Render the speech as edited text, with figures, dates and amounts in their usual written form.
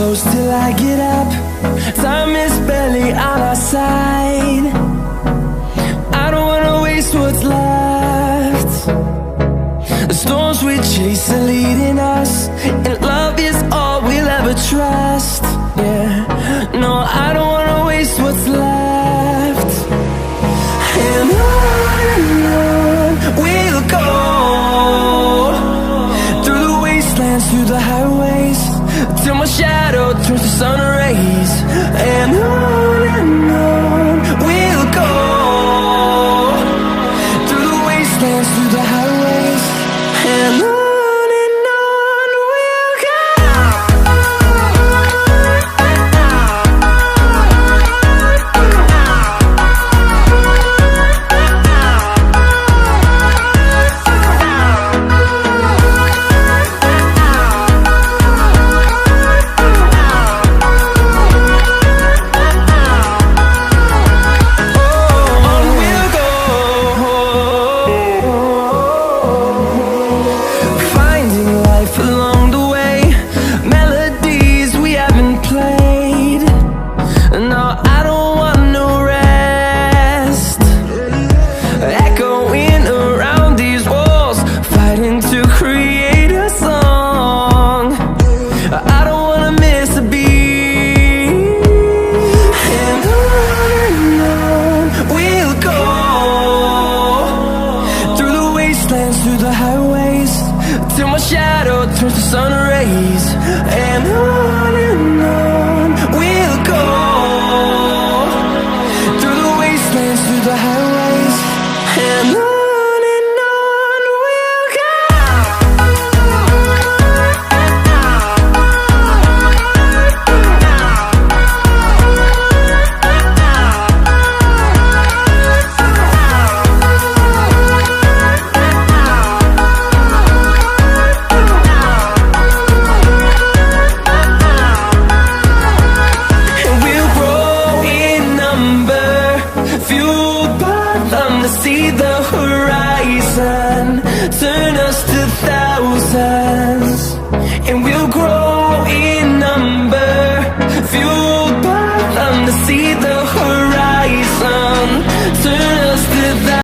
close till I get up. Time is barely on our side. I don't wanna waste what's left. The storms we chase are leading us, and love is all we'll ever trust. Yeah, no, I don't wanna waste what's left. And on we'll go, through the wastelands, through the highways, till my shadow turns to sun rays. And on we'll go, through the wastelands, through the highways, and on we'll go. Through the highways, till my shadow turns to sun rays. And on we'll go, through the wastelands, through the highways, and on we'll go. See the horizon turn us to thousands, and we'll grow